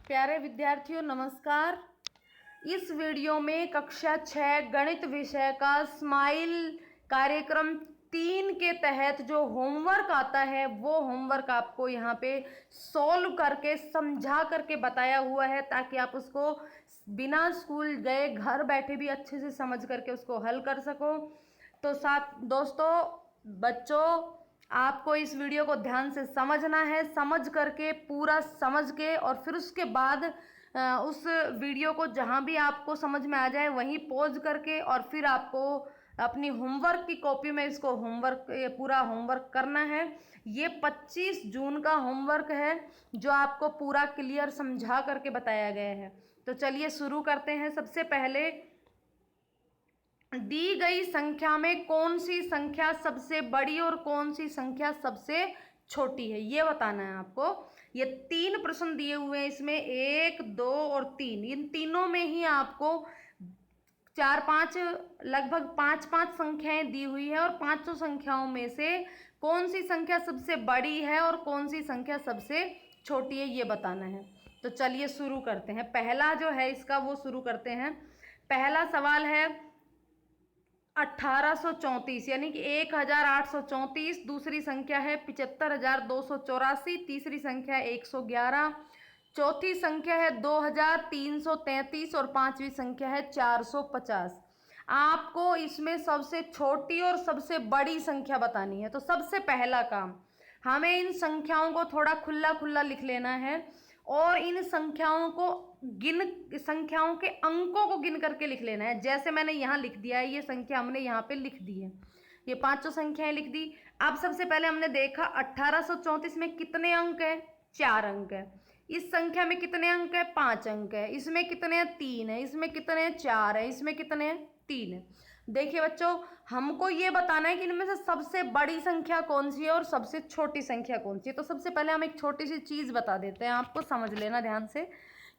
प्यारे विद्यार्थियों नमस्कार। इस वीडियो में कक्षा 6 गणित विषय का स्माइल कार्यक्रम 3 के तहत जो होमवर्क आता है वो होमवर्क आपको यहाँ पे सॉल्व करके समझा करके बताया हुआ है, ताकि आप उसको बिना स्कूल गए घर बैठे भी अच्छे से समझ करके उसको हल कर सको। तो साथ दोस्तों बच्चों, आपको इस वीडियो को ध्यान से समझना है, समझ करके पूरा समझ के और फिर उसके बाद उस वीडियो को जहाँ भी आपको समझ में आ जाए वहीं पॉज करके और फिर आपको अपनी होमवर्क की कॉपी में इसको पूरा होमवर्क करना है। ये 25 जून का होमवर्क है जो आपको पूरा क्लियर समझा करके बताया गया है। तो चलिए शुरू करते हैं। सबसे पहले दी गई संख्या में कौन सी संख्या सबसे बड़ी और कौन सी संख्या सबसे छोटी है, ये बताना है आपको। ये 3 प्रश्न दिए हुए हैं, इसमें 1, 2 और 3, इन तीनों में ही आपको 4-5 लगभग 5-5 संख्याएं दी हुई है और 500 संख्याओं में से कौन सी संख्या सबसे बड़ी है और कौन सी संख्या सबसे छोटी है, ये बताना है। तो चलिए शुरू करते हैं। पहला जो है इसका वो शुरू करते हैं। पहला सवाल है 1834 यानी कि 1834। दूसरी संख्या है 75,284। तीसरी संख्या है 111। चौथी संख्या है 2333 और पांचवी संख्या है 450। आपको इसमें सबसे छोटी और सबसे बड़ी संख्या बतानी है। तो सबसे पहला काम, हमें इन संख्याओं को थोड़ा खुला खुला लिख लेना है और इन संख्याओं के अंकों को गिन करके लिख लेना है। जैसे मैंने यहाँ लिख दिया है, ये संख्या हमने यहाँ पे लिख दी है, ये 500 संख्याएं लिख दी। अब सबसे पहले हमने देखा 1834 में कितने अंक है, 4 अंक है। इस संख्या में कितने अंक है, 5 अंक है। इसमें कितने हैं, 3 है। इसमें कितने हैं, 4 है। इसमें कितने हैं, 3 है। देखिए बच्चों, हमको ये बताना है कि इनमें से सबसे बड़ी संख्या कौन सी है और सबसे छोटी संख्या कौन सी है। तो सबसे पहले हम एक छोटी सी चीज बता देते हैं, आपको समझ लेना ध्यान से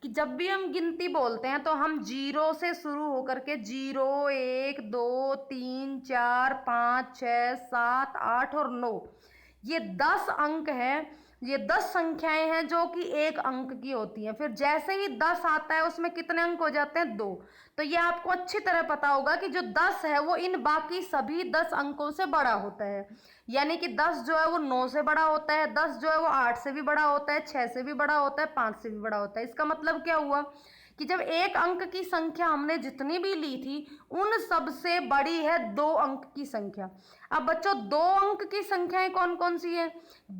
कि जब भी हम गिनती बोलते हैं तो हम 0 से शुरू होकर के 0, 1, 2, 3, 4, 5, 6, 7, 8 और 9, ये 10 अंक है। ये 10 संख्याएं हैं जो कि 1 अंक की होती हैं। फिर जैसे ही 10 आता है उसमें कितने अंक हो जाते हैं, 2। तो ये आपको अच्छी तरह पता होगा कि जो 10 है वो इन बाकी सभी 10 अंकों से बड़ा होता है। यानी कि 10 जो है वो 9 से बड़ा होता है, 10 जो है वो 8 से भी बड़ा होता है, 6 से भी बड़ा होता है, 5 से भी बड़ा होता है। इसका मतलब क्या हुआ कि जब 1 अंक की संख्या हमने जितनी भी ली थी उन सबसे बड़ी है 2 अंक की संख्या। अब बच्चों 2 अंक की संख्याएं कौन कौन सी है,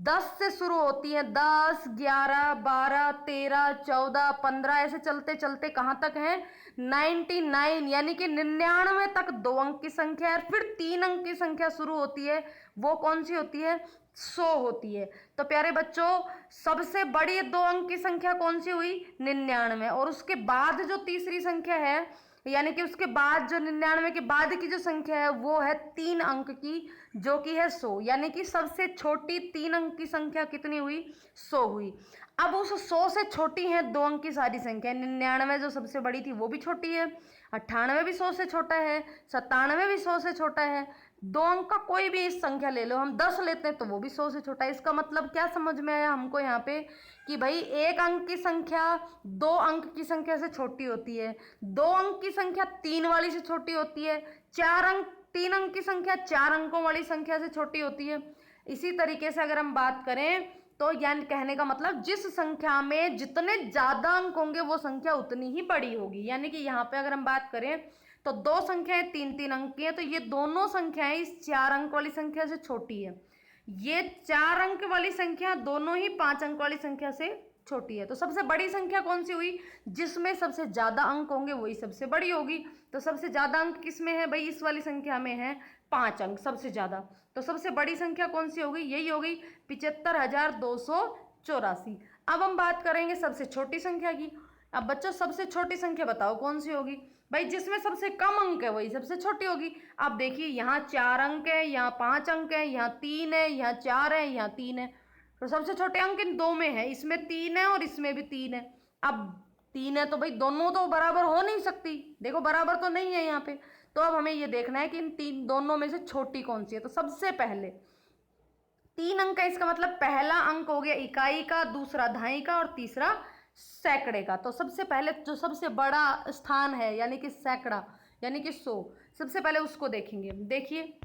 10 से शुरू होती है। 10, 11, 12, 13, 14, 15 ऐसे चलते चलते कहां तक है, 99 यानी कि 99 तक 2 अंक की संख्या है। फिर 3 अंक की संख्या शुरू होती है, वो कौन सी होती है, 100 होती है। तो प्यारे बच्चों, सबसे बड़ी 2 अंक की संख्या कौन सी हुई, 99। और उसके बाद जो तीसरी संख्या है, यानी कि उसके बाद जो 99 के बाद की जो संख्या है वो है 3 अंक की, जो कि है 100। यानी कि सबसे छोटी 3 अंक की संख्या कितनी हुई, 100 हुई। अब उस 100 से छोटी है 2 अंक की सारी संख्या। 99 जो सबसे बड़ी थी वो भी छोटी है, 98 भी 100 से छोटा है, 97 भी 100 से छोटा है। 2 अंक का कोई भी इस संख्या ले लो, हम 10 लेते हैं तो वो भी 100 से छोटा है। इसका मतलब क्या समझ में आया हमको यहाँ पे कि भाई 1 अंक की संख्या 2 अंक की संख्या से छोटी होती है, 2 अंक की संख्या 3 वाली से छोटी होती है, 3 अंक की संख्या 4 अंकों वाली संख्या से छोटी होती है। इसी तरीके से अगर हम बात करें तो यानी कहने का मतलब जिस संख्या में जितने ज्यादा अंक होंगे वो संख्या उतनी ही बड़ी होगी। यानी कि यहाँ पे अगर हम बात करें तो 2 संख्याएं 3-3 अंक की है, तो ये दोनों संख्याएं इस 4 अंक वाली संख्या से छोटी है। ये 4 अंक वाली संख्या दोनों ही 5 अंक वाली संख्या से छोटी है। तो सबसे बड़ी संख्या कौन सी हुई, जिसमें सबसे ज्यादा अंक होंगे वही सबसे बड़ी होगी। तो सबसे ज्यादा अंक किसमें है भाई, इस वाली संख्या में है 5 अंक सबसे ज्यादा। तो सबसे बड़ी संख्या कौन सी होगी, यही होगी 75,284। अब हम बात करेंगे सबसे छोटी संख्या की। अब बच्चों सबसे छोटी संख्या बताओ कौन सी होगी, भाई जिसमें सबसे कम अंक है वही सबसे छोटी होगी। अब देखिए यहाँ 4 अंक है, यहाँ 5 अंक है, यहाँ 3 है, यहाँ 4 है, यहाँ 3 है। तो सबसे छोटे अंक इन 2 में है, इसमें 3 है और इसमें भी 3 है। अब 3 है तो भाई दोनों तो बराबर हो नहीं सकती, देखो बराबर तो नहीं है यहाँ पे। तो अब हमें ये देखना है कि इन दोनों में से छोटी कौन सी है। तो सबसे पहले 3 अंक है, इसका मतलब पहला अंक हो गया इकाई का, दूसरा दहाई का और तीसरा सैकड़े का। तो सबसे पहले जो सबसे बड़ा स्थान है यानी कि सैकड़ा यानी कि 100, सबसे पहले उसको देखेंगे। देखिए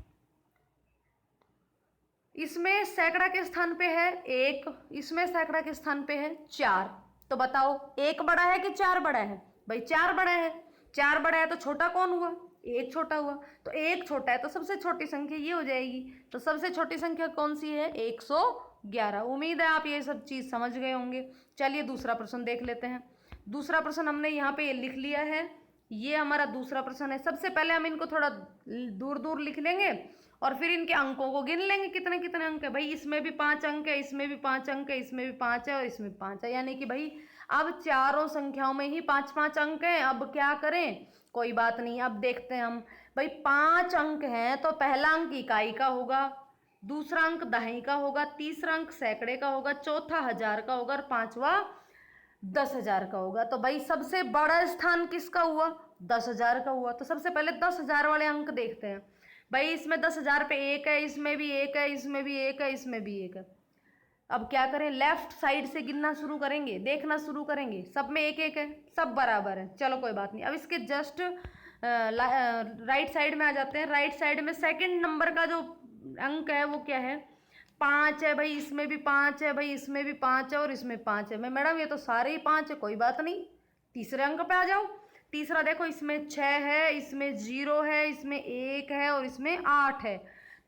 इसमें सैकड़ा के स्थान पे है 1, इसमें सैकड़ा के स्थान पे है 4। तो बताओ 1 बड़ा है कि 4 बड़ा है? भाई 4 बड़ा है। 4 बड़ा है तो छोटा कौन हुआ? 1 छोटा हुआ। तो 1 छोटा है तो सबसे छोटी संख्या ये हो जाएगी। तो सबसे छोटी संख्या कौन सी है? 111। उम्मीद है आप ये सब चीज़ समझ गए होंगे। चलिए दूसरा प्रश्न देख लेते हैं। दूसरा प्रश्न हमने यहाँ पे लिख लिया है, ये हमारा दूसरा प्रश्न है। सबसे पहले हम इनको थोड़ा दूर दूर लिख लेंगे और फिर इनके अंकों को गिन लेंगे कितने कितने अंक है। भाई इसमें भी 5 अंक है, इसमें भी 5 अंक है, इसमें भी 5 है और इसमें 5 है, यानी कि भाई अब चारों संख्याओं में ही 5-5 अंक हैं। अब क्या करें? कोई बात नहीं, अब देखते हैं हम। भाई 5 अंक हैं तो पहला अंक इकाई का होगा, दूसरा अंक दहाई का होगा, तीसरा अंक सैकड़े का होगा, चौथा हजार का होगा और पांचवा 10,000 का होगा। तो भाई सबसे बड़ा स्थान किसका हुआ? 10,000 का हुआ। तो सबसे पहले 10,000 वाले अंक देखते हैं। भाई इसमें 10,000 पे 1 है, इसमें भी 1 है, इसमें भी 1 है, इसमें भी 1 है। अब क्या करें? लेफ्ट साइड से गिनना शुरू करेंगे, देखना शुरू करेंगे। सब में 1-1 है, सब बराबर है। चलो कोई बात नहीं। अब इसके जस्ट राइट साइड में आ जाते हैं। राइट साइड में सेकंड नंबर का जो अंक है वो क्या है? 5 है। भाई इसमें भी 5 है, भाई इसमें भी 5 है और इसमें 5 है। मैं मैडम ये तो सारे ही 5 है। कोई बात नहीं, तीसरे अंक पे आ जाओ। तीसरा देखो, इसमें 6 है, इसमें 0 है, इसमें 1 है और इसमें 8 है।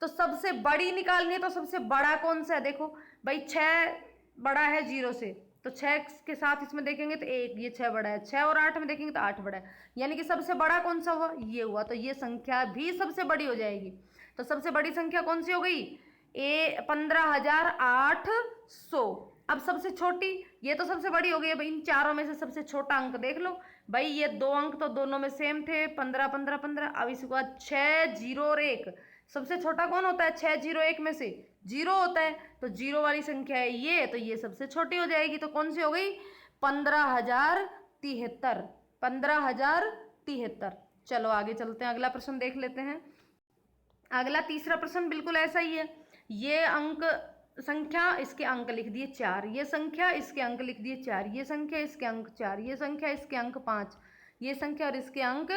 तो सबसे बड़ी निकालनी है तो सबसे बड़ा कौन सा है? देखो भाई 6 बड़ा है 0 से, तो 6 के साथ इसमें देखेंगे तो 1, ये 6 बड़ा है। 6 और 8 में देखेंगे तो 8 बड़ा है, यानी कि सबसे बड़ा कौन सा हुआ? ये हुआ। तो ये संख्या भी सबसे बड़ी हो जाएगी। तो सबसे बड़ी संख्या कौन सी हो गई? 15,800। अब सबसे छोटी, ये तो सबसे बड़ी हो गई है भाई। इन चारों में से सबसे छोटा अंक देख लो। भाई ये 2 अंक तो दोनों में सेम थे, 15 15 15। अब इसके बाद 6, 0 और 1। सबसे छोटा कौन होता है? 6, 0, 1 में से 0 होता है। तो 0 वाली संख्या है ये, तो ये सबसे छोटी हो जाएगी। तो कौन सी हो गई? 15,073। 15,073। चलो आगे चलते हैं, अगला प्रश्न देख लेते हैं। अगला तीसरा प्रश्न बिल्कुल ऐसा ही है। ये अंक संख्या, इसके अंक लिख दिए 4, ये संख्या इसके अंक लिख दिए 4, ये संख्या इसके अंक 4, ये संख्या इसके अंक 5, ये संख्या और इसके अंक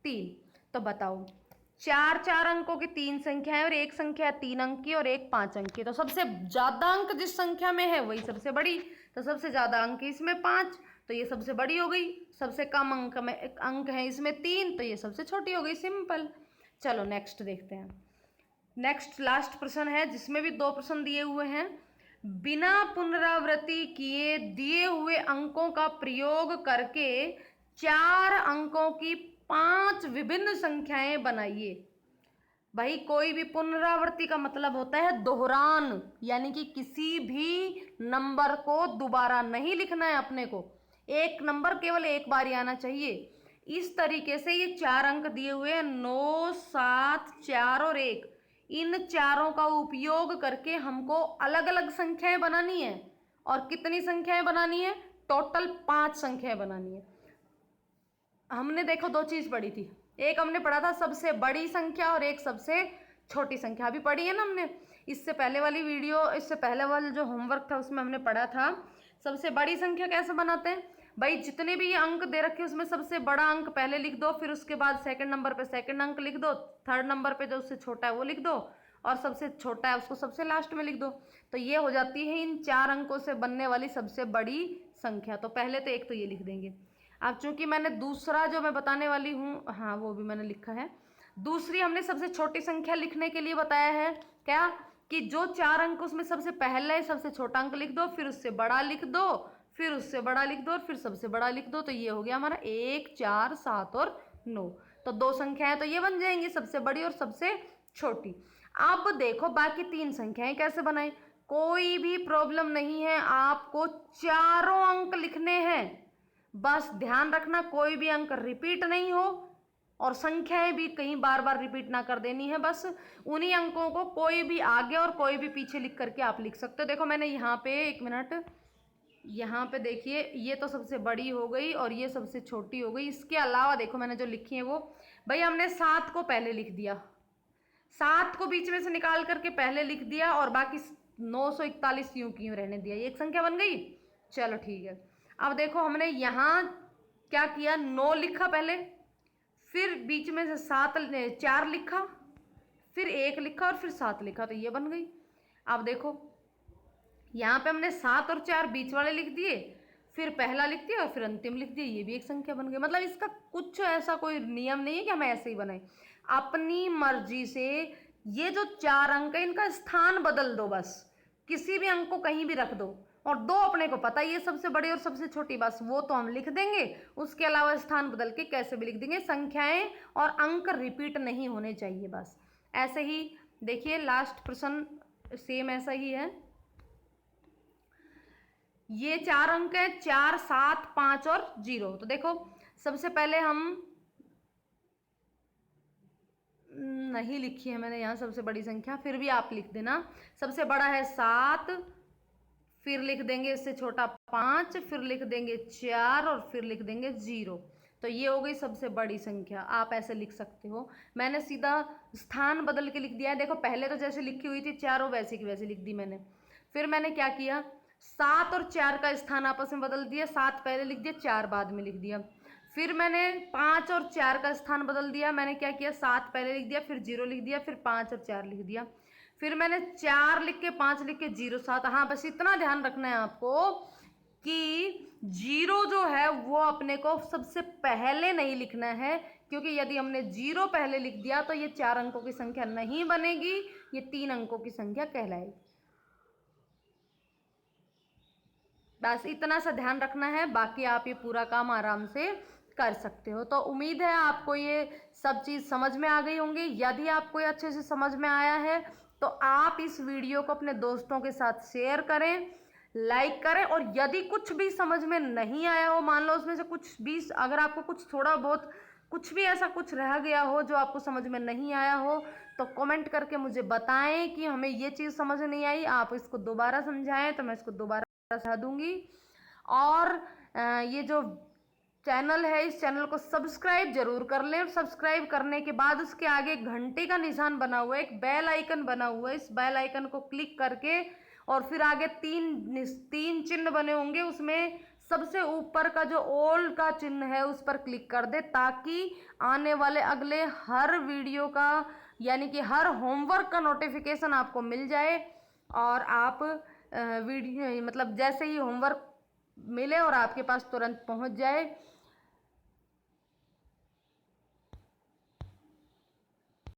3। तो बताओ 4 अंकों की 3 संख्याएं और एक संख्या 3 अंक की और एक 5 अंक की। तो सबसे ज्यादा अंक जिस संख्या में है वही सबसे बड़ी। तो सबसे ज्यादा अंक इसमें 5, तो ये सबसे बड़ी हो गई। सबसे कम अंक में अंक है इसमें 3, तो ये सबसे छोटी हो गई। सिंपल। चलो नेक्स्ट देखते हैं। नेक्स्ट लास्ट प्रश्न है जिसमें भी 2 प्रश्न दिए हुए हैं। बिना पुनरावृत्ति किए दिए हुए अंकों का प्रयोग करके 4 अंकों की 5 विभिन्न संख्याएं बनाइए। भाई कोई भी पुनरावृत्ति का मतलब होता है दोहरान, यानी कि किसी भी नंबर को दोबारा नहीं लिखना है अपने को, एक नंबर केवल एक बार ही आना चाहिए। इस तरीके से ये 4 अंक दिए हुए हैं, 9, 7, 4 और 1। इन चारों का उपयोग करके हमको अलग अलग संख्याएं बनानी है। और कितनी संख्याएं बनानी है? टोटल 5 संख्याएं बनानी है। हमने देखो 2 चीज पढ़ी थी, एक हमने पढ़ा था सबसे बड़ी संख्या और एक सबसे छोटी संख्या। अभी पढ़ी है ना हमने। इससे पहले वाली वीडियो, इससे पहले वाला जो होमवर्क था उसमें हमने पढ़ा था सबसे बड़ी संख्या कैसे बनाते हैं। भाई जितने भी ये अंक दे रखे उसमें सबसे बड़ा अंक पहले लिख दो, फिर उसके बाद सेकंड नंबर पे सेकंड अंक लिख दो, थर्ड नंबर पे जो उससे छोटा है वो लिख दो और सबसे छोटा है उसको सबसे लास्ट में लिख दो। तो ये हो जाती है इन 4 अंकों से बनने वाली सबसे बड़ी संख्या। तो पहले तो एक तो ये लिख देंगे। अब चूंकि मैंने दूसरा जो मैं बताने वाली हूँ, हाँ वो भी मैंने लिखा है। दूसरी हमने सबसे छोटी संख्या लिखने के लिए बताया है क्या, कि जो 4 अंक उसमें सबसे पहले सबसे छोटा अंक लिख दो, फिर उससे बड़ा लिख दो, फिर उससे बड़ा लिख दो और फिर सबसे बड़ा लिख दो। तो ये हो गया हमारा 1, 4, 7 और 9। तो 2 संख्याएं तो ये बन जाएंगी, सबसे बड़ी और सबसे छोटी। अब देखो बाकी 3 संख्याएं कैसे बनाएं। कोई भी प्रॉब्लम नहीं है, आपको चारों अंक लिखने हैं। बस ध्यान रखना कोई भी अंक रिपीट नहीं हो और संख्याएं भी कहीं बार बार रिपीट ना कर देनी है। बस उन्हीं अंकों को कोई भी आगे और कोई भी पीछे लिख करके आप लिख सकते हो। देखो मैंने यहाँ पे, एक मिनट, यहाँ पे देखिए ये तो सबसे बड़ी हो गई और ये सबसे छोटी हो गई। इसके अलावा देखो मैंने जो लिखी है वो, भाई हमने 7 को पहले लिख दिया, 7 को बीच में से निकाल करके पहले लिख दिया और बाकी 941 यूं की यूं रहने दिया। ये एक संख्या बन गई। चलो ठीक है। अब देखो हमने यहाँ क्या किया, 9 लिखा पहले, फिर बीच में से 4 लिखा, फिर 1 लिखा और फिर 7 लिखा, तो ये बन गई। अब देखो यहाँ पे हमने 7 और 4 बीच वाले लिख दिए, फिर पहला लिख दिया और फिर अंतिम लिख दिया, ये भी एक संख्या बन गई। मतलब इसका कुछ ऐसा कोई नियम नहीं है कि हम ऐसे ही बनाए, अपनी मर्जी से ये जो 4 अंक है इनका स्थान बदल दो, बस किसी भी अंक को कहीं भी रख दो, और 2 अपने को पता ही है सबसे बड़ी और सबसे छोटी, बस वो तो हम लिख देंगे, उसके अलावा स्थान बदल के कैसे भी लिख देंगे। संख्याएं और अंक रिपीट नहीं होने चाहिए, बस ऐसे ही। देखिए लास्ट प्रश्न सेम ऐसा ही है, ये 4 अंक है, 4, 7, 5 और 0। तो देखो सबसे पहले हम नहीं लिखी है मैंने यहाँ सबसे बड़ी संख्या, फिर भी आप लिख देना। सबसे बड़ा है 7, फिर लिख देंगे इससे छोटा 5, फिर लिख देंगे 4 और फिर लिख देंगे 0। तो ये हो गई सबसे बड़ी संख्या, आप ऐसे लिख सकते हो। मैंने सीधा स्थान बदल के लिख दिया है। देखो पहले तो जैसे लिखी हुई थी 4 वैसे की वैसे लिख दी मैंने। फिर मैंने क्या किया, 7 और 4 का स्थान आपस में बदल दिया, 7 पहले लिख दिया, 4 बाद में लिख दिया। फिर मैंने 5 और 4 का स्थान बदल दिया, मैंने क्या किया, 7 पहले लिख दिया, फिर 0 लिख दिया, फिर 5 और 4 लिख दिया। फिर मैंने 4 लिख के 5 लिख के 0, 7। हाँ बस इतना ध्यान रखना है आपको कि 0 जो है वो अपने को सबसे पहले नहीं लिखना है, क्योंकि यदि हमने 0 पहले लिख दिया तो ये 4 अंकों की संख्या नहीं बनेगी, ये 3 अंकों की संख्या कहलाएगी। बस इतना सा ध्यान रखना है, बाकी आप ये पूरा काम आराम से कर सकते हो। तो उम्मीद है आपको ये सब चीज़ समझ में आ गई होंगी। यदि आपको ये अच्छे से समझ में आया है तो आप इस वीडियो को अपने दोस्तों के साथ शेयर करें, लाइक करें, और यदि कुछ भी समझ में नहीं आया हो, मान लो उसमें से कुछ भी, अगर आपको कुछ थोड़ा बहुत कुछ भी ऐसा कुछ रह गया हो जो आपको समझ में नहीं आया हो, तो कमेंट करके मुझे बताएं कि हमें ये चीज़ समझ नहीं आई, आप इसको दोबारा समझाएं तो मैं इसको दोबारा समझा दूंगी। और ये जो चैनल है इस चैनल को सब्सक्राइब जरूर कर लें, और सब्सक्राइब करने के बाद उसके आगे घंटे का निशान बना हुआ है, एक बेल आइकन बना हुआ है, इस बेल आइकन को क्लिक करके, और फिर आगे तीन चिन्ह बने होंगे, उसमें सबसे ऊपर का जो ऑल का चिन्ह है उस पर क्लिक कर दे, ताकि आने वाले अगले हर वीडियो का यानी कि हर होमवर्क का नोटिफिकेशन आपको मिल जाए, और आप वीडियो मतलब जैसे ही होमवर्क मिले और आपके पास तुरंत पहुंच जाए।